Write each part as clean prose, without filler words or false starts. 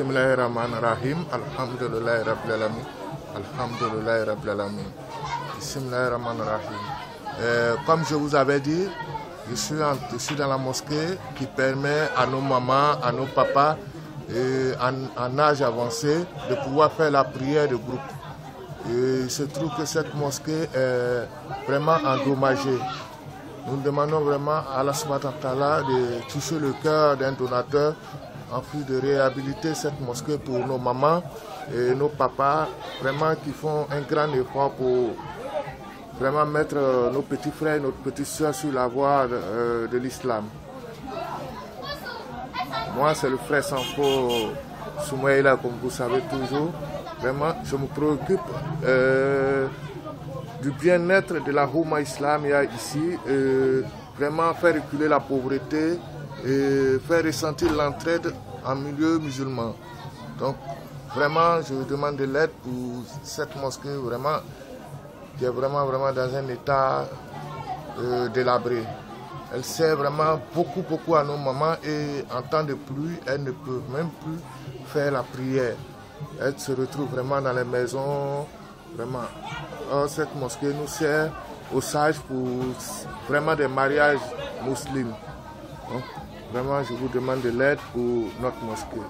Bismillahirrahmanirrahim. Alhamdulillahi Rabbil Alamin. Alhamdulillahi Rabbil Alamin. Bismillahirrahmanirrahim. Comme je vous avais dit, je suis dans la mosquée qui permet à nos mamans, à nos papas en âge avancé de pouvoir faire la prière de groupe. Et il se trouve que cette mosquée est vraiment endommagée. Nous demandons vraiment à Allah subhanahu wa ta'ala de toucher le cœur d'un donateur en vue de réhabiliter cette mosquée pour nos mamans et nos papas, vraiment qui font un grand effort pour vraiment mettre nos petits frères et nos petites soeurs sur la voie de l'islam. Moi, c'est le frère Sanfo Soumaïla, comme vous savez toujours. Vraiment, je me préoccupe du bien-être de la Houma Islamia ici, vraiment faire reculer la pauvreté et faire ressentir l'entraide en milieu musulman. Donc, vraiment, je demande de l'aide pour cette mosquée vraiment, qui est vraiment dans un état délabré. Elle sert vraiment beaucoup à nos mamans et en temps de pluie, elles ne peuvent même plus faire la prière. Elles se retrouvent vraiment dans les maisons, vraiment. Or, cette mosquée nous sert aux sages pour vraiment des mariages musulmans. Donc, vraiment, je vous demande de l'aide pour notre mosquée.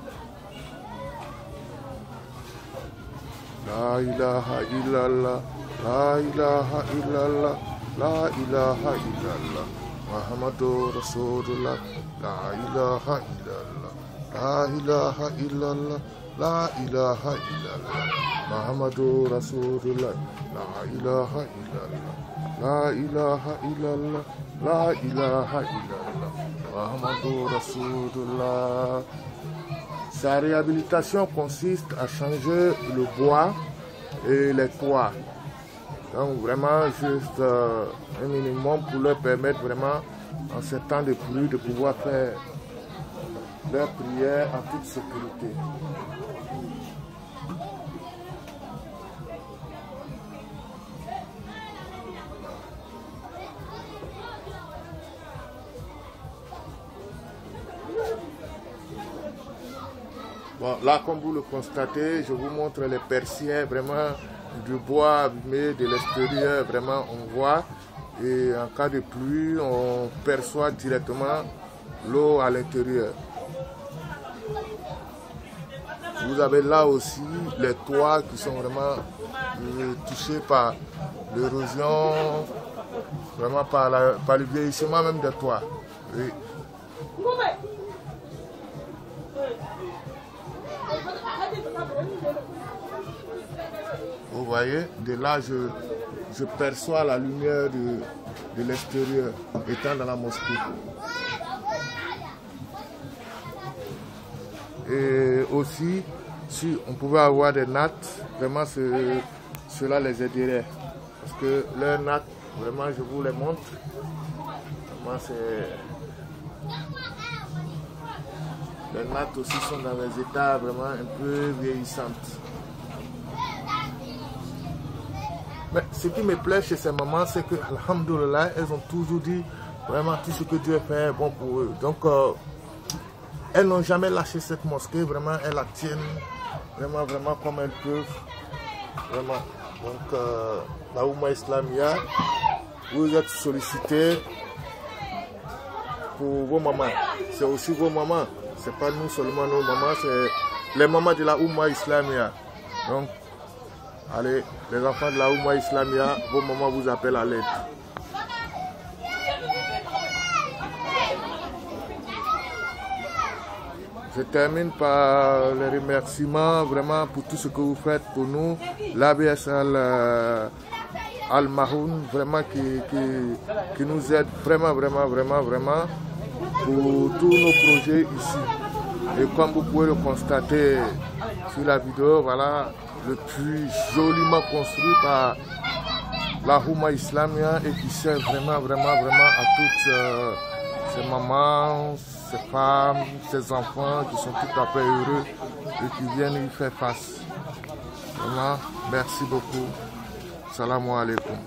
La ilaha illallah, la ilaha illallah, la ilaha illallah. Muhammadur Rasulullah, la ilaha illallah, la ilaha illallah, la ilaha illallah. Muhammadur Rasulullah, la ilaha illallah, la ilaha illallah, la ilaha illallah. Muhammadur Rasulullah. Sa réhabilitation consiste à changer le bois et les toits. Donc vraiment juste un minimum pour leur permettre vraiment en ces temps de pluie de pouvoir faire leur prière en toute sécurité. Bon, là, comme vous le constatez, je vous montre les persiennes, vraiment du bois abîmé de l'extérieur, vraiment on voit. Et en cas de pluie, on perçoit directement l'eau à l'intérieur. Vous avez là aussi les toits qui sont vraiment touchés par l'érosion, vraiment par le vieillissement même des toits. Oui. Vous voyez, de là je perçois la lumière de l'extérieur étant dans la mosquée. Et aussi, si on pouvait avoir des nattes, vraiment cela les aiderait. Parce que leurs nattes, vraiment je vous les montre. Vraiment les nattes aussi sont dans des états vraiment un peu vieillissantes. Mais ce qui me plaît chez ces mamans, c'est que, alhamdoulilah, elles ont toujours dit vraiment tout ce que Dieu fait est bon pour eux. Donc, elles n'ont jamais lâché cette mosquée, vraiment, elles la tiennent vraiment comme elles peuvent. Vraiment. Donc, la Houma Islamia, vous êtes sollicités pour vos mamans. C'est aussi vos mamans. C'est pas nous seulement nos mamans, c'est les mamans de la Houma Islamia. Donc, allez, les enfants de la Houma Islamia, vos mamans vous appellent à l'aide. Je termine par les remerciements vraiment pour tout ce que vous faites pour nous. L'ABS Al-Mahoun, vraiment qui nous aide vraiment pour tous nos projets ici. Et comme vous pouvez le constater sur la vidéo, voilà le puits joliment construit par la Houma Islamia et qui sert vraiment à toutes ces mamans, ces femmes, ces enfants qui sont tout à fait heureux et qui viennent y faire face. Vraiment, merci beaucoup. Salam alaikum.